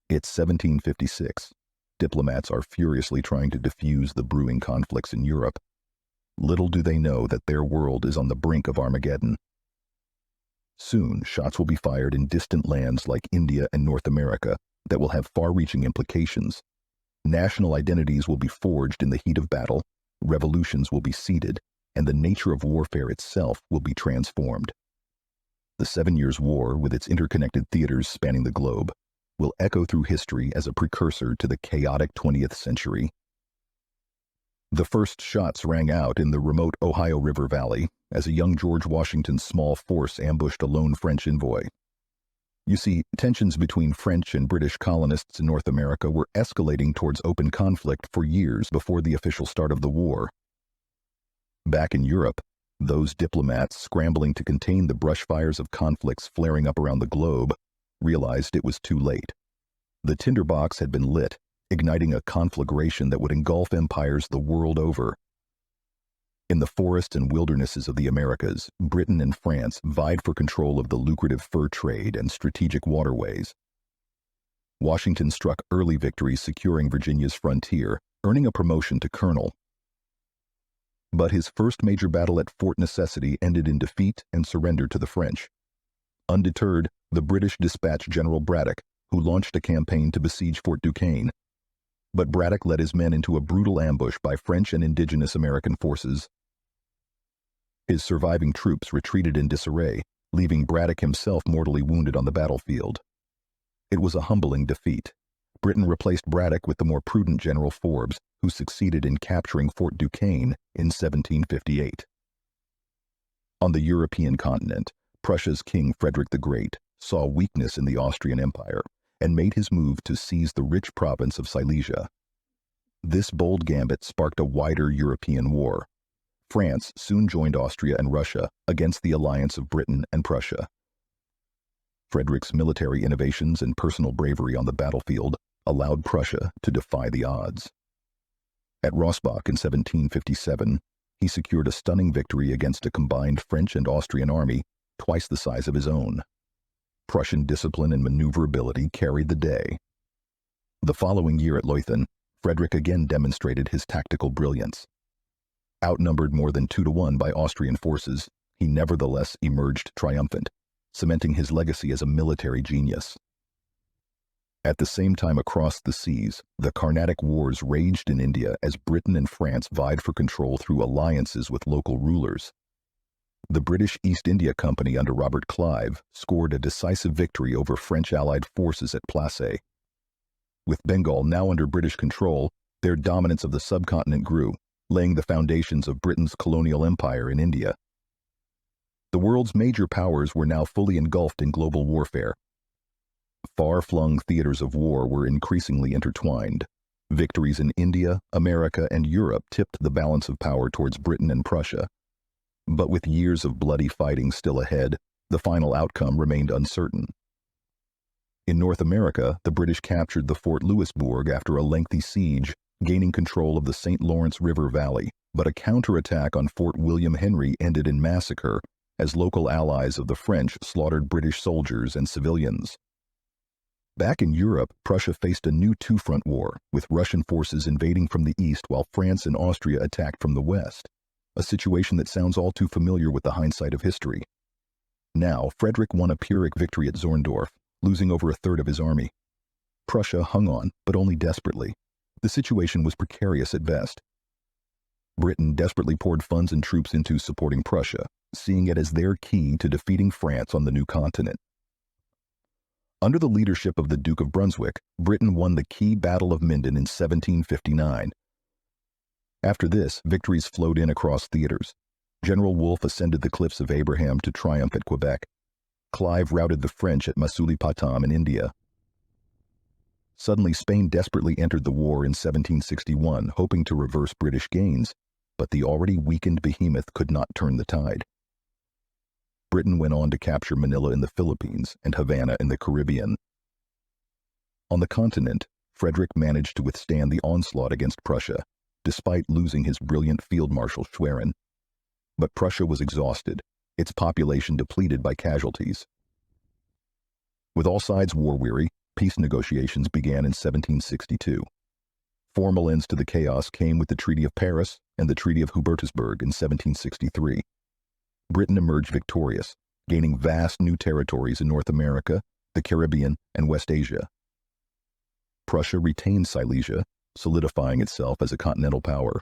It's 1756. Diplomats are furiously trying to defuse the brewing conflicts in Europe. Little do they know that their world is on the brink of Armageddon. Soon, shots will be fired in distant lands like India and North America that will have far-reaching implications. National identities will be forged in the heat of battle, revolutions will be seeded, and the nature of warfare itself will be transformed. The 7 Years' War, with its interconnected theaters spanning the globe, will echo through history as a precursor to the chaotic 20th century. The first shots rang out in the remote Ohio River Valley as a young George Washington's small force ambushed a lone French envoy. You see, tensions between French and British colonists in North America were escalating towards open conflict for years before the official start of the war. Back in Europe, those diplomats scrambling to contain the brush fires of conflicts flaring up around the globe realized it was too late. The tinderbox had been lit, igniting a conflagration that would engulf empires the world over. In the forests and wildernesses of the Americas, Britain and France vied for control of the lucrative fur trade and strategic waterways. Washington struck early victories securing Virginia's frontier, earning a promotion to colonel. But his first major battle at Fort Necessity ended in defeat and surrender to the French. Undeterred, the British dispatched General Braddock, who launched a campaign to besiege Fort Duquesne. But Braddock led his men into a brutal ambush by French and indigenous American forces. His surviving troops retreated in disarray, leaving Braddock himself mortally wounded on the battlefield. It was a humbling defeat. Britain replaced Braddock with the more prudent General Forbes, who succeeded in capturing Fort Duquesne in 1758. On the European continent, Prussia's King Frederick the Great saw weakness in the Austrian Empire and made his move to seize the rich province of Silesia. This bold gambit sparked a wider European war. France soon joined Austria and Russia against the alliance of Britain and Prussia. Frederick's military innovations and personal bravery on the battlefield allowed Prussia to defy the odds. At Rossbach in 1757, he secured a stunning victory against a combined French and Austrian army twice the size of his own. Prussian discipline and maneuverability carried the day. The following year at Leuthen, Frederick again demonstrated his tactical brilliance. Outnumbered more than 2-1 by Austrian forces, he nevertheless emerged triumphant, cementing his legacy as a military genius. At the same time across the seas, the Carnatic Wars raged in India as Britain and France vied for control through alliances with local rulers. The British East India Company under Robert Clive scored a decisive victory over French allied forces at Plassey. With Bengal now under British control, their dominance of the subcontinent grew, laying the foundations of Britain's colonial empire in India. The world's major powers were now fully engulfed in global warfare. Far-flung theaters of war were increasingly intertwined. Victories in India, America, and Europe tipped the balance of power towards Britain and Prussia. But with years of bloody fighting still ahead, the final outcome remained uncertain. In North America, the British captured the Fort Louisbourg after a lengthy siege, gaining control of the St. Lawrence River Valley, but a counterattack on Fort William Henry ended in massacre as local allies of the French slaughtered British soldiers and civilians. Back in Europe, Prussia faced a new two-front war, with Russian forces invading from the east while France and Austria attacked from the west, a situation that sounds all too familiar with the hindsight of history. Now, Frederick won a Pyrrhic victory at Zorndorf, losing over a third of his army. Prussia hung on, but only desperately. The situation was precarious at best. Britain desperately poured funds and troops into supporting Prussia, seeing it as their key to defeating France on the new continent. Under the leadership of the Duke of Brunswick, Britain won the key Battle of Minden in 1759. After this, victories flowed in across theaters. General Wolfe ascended the cliffs of Abraham to triumph at Quebec. Clive routed the French at Masulipatam in India. Suddenly, Spain desperately entered the war in 1761, hoping to reverse British gains, but the already weakened behemoth could not turn the tide. Britain went on to capture Manila in the Philippines and Havana in the Caribbean. On the continent, Frederick managed to withstand the onslaught against Prussia, despite losing his brilliant Field Marshal Schwerin. But Prussia was exhausted, its population depleted by casualties. With all sides war-weary, Peace negotiations began in 1762. Formal ends to the chaos came with the Treaty of Paris and the Treaty of Hubertusburg in 1763. Britain emerged victorious, gaining vast new territories in North America, the Caribbean, and West Asia. Prussia retained Silesia, solidifying itself as a continental power.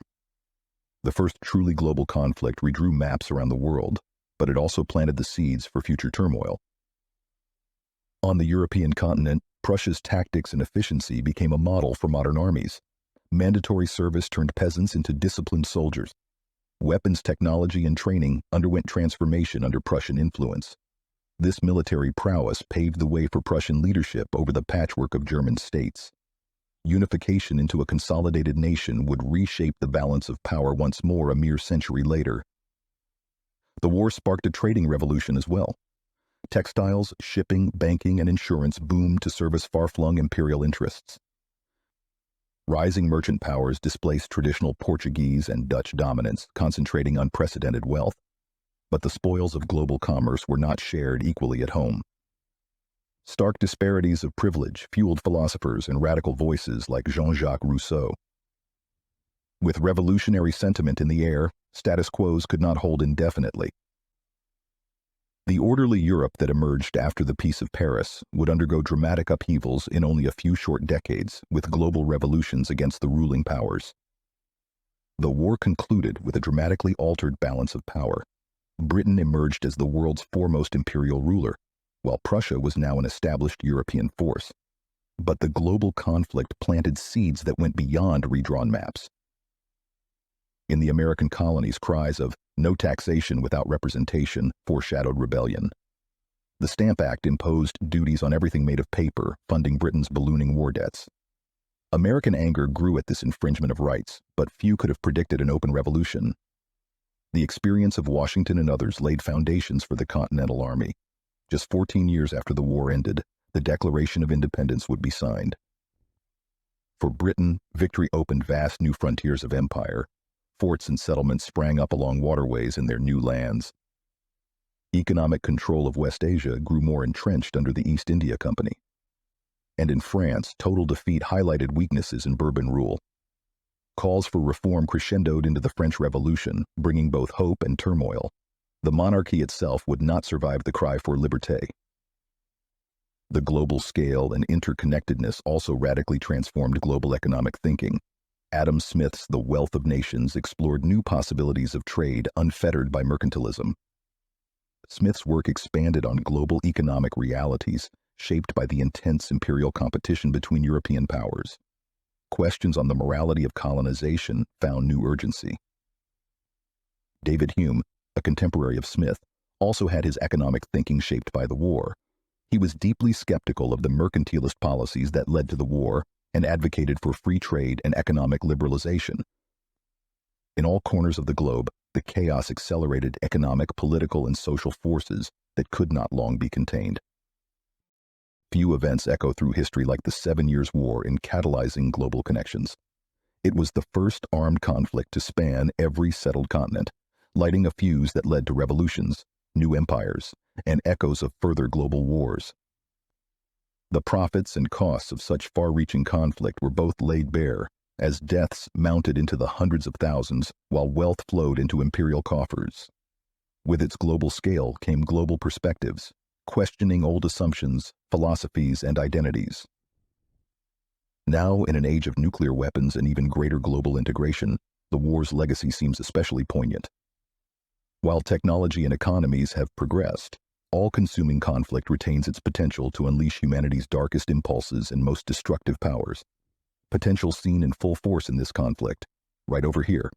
The first truly global conflict redrew maps around the world, but it also planted the seeds for future turmoil. On the European continent, Prussia's tactics and efficiency became a model for modern armies. Mandatory service turned peasants into disciplined soldiers. Weapons technology and training underwent transformation under Prussian influence. This military prowess paved the way for Prussian leadership over the patchwork of German states. Unification into a consolidated nation would reshape the balance of power once more a mere century later. The war sparked a trading revolution as well. Textiles, shipping, banking, and insurance boomed to service far-flung imperial interests. Rising merchant powers displaced traditional Portuguese and Dutch dominance, concentrating unprecedented wealth. But the spoils of global commerce were not shared equally at home. Stark disparities of privilege fueled philosophers and radical voices like Jean-Jacques Rousseau. With revolutionary sentiment in the air, status quos could not hold indefinitely. The orderly Europe that emerged after the Peace of Paris would undergo dramatic upheavals in only a few short decades, with global revolutions against the ruling powers. The war concluded with a dramatically altered balance of power. Britain emerged as the world's foremost imperial ruler, while Prussia was now an established European force. But the global conflict planted seeds that went beyond redrawn maps. In the American colonies, cries of "no taxation without representation" foreshadowed rebellion. The Stamp Act imposed duties on everything made of paper, funding Britain's ballooning war debts. American anger grew at this infringement of rights, but few could have predicted an open revolution. The experience of Washington and others laid foundations for the Continental Army. Just 14 years after the war ended, the Declaration of Independence would be signed. For Britain, victory opened vast new frontiers of empire. Forts and settlements sprang up along waterways in their new lands. Economic control of West Asia grew more entrenched under the East India Company. And in France, total defeat highlighted weaknesses in Bourbon rule. Calls for reform crescendoed into the French Revolution, bringing both hope and turmoil. The monarchy itself would not survive the cry for liberté. The global scale and interconnectedness also radically transformed global economic thinking. Adam Smith's The Wealth of Nations explored new possibilities of trade unfettered by mercantilism. Smith's work expanded on global economic realities, shaped by the intense imperial competition between European powers. Questions on the morality of colonization found new urgency. David Hume, a contemporary of Smith, also had his economic thinking shaped by the war. He was deeply skeptical of the mercantilist policies that led to the war and advocated for free trade and economic liberalization. In all corners of the globe, the chaos accelerated economic, political, and social forces that could not long be contained. Few events echo through history like the 7 Years' War in catalyzing global connections. It was the first armed conflict to span every settled continent, lighting a fuse that led to revolutions, new empires, and echoes of further global wars. The profits and costs of such far-reaching conflict were both laid bare, as deaths mounted into the hundreds of thousands while wealth flowed into imperial coffers. With its global scale came global perspectives, questioning old assumptions, philosophies, and identities. Now, in an age of nuclear weapons and even greater global integration, the war's legacy seems especially poignant. While technology and economies have progressed, all-consuming conflict retains its potential to unleash humanity's darkest impulses and most destructive powers. Potential seen in full force in this conflict, right over here.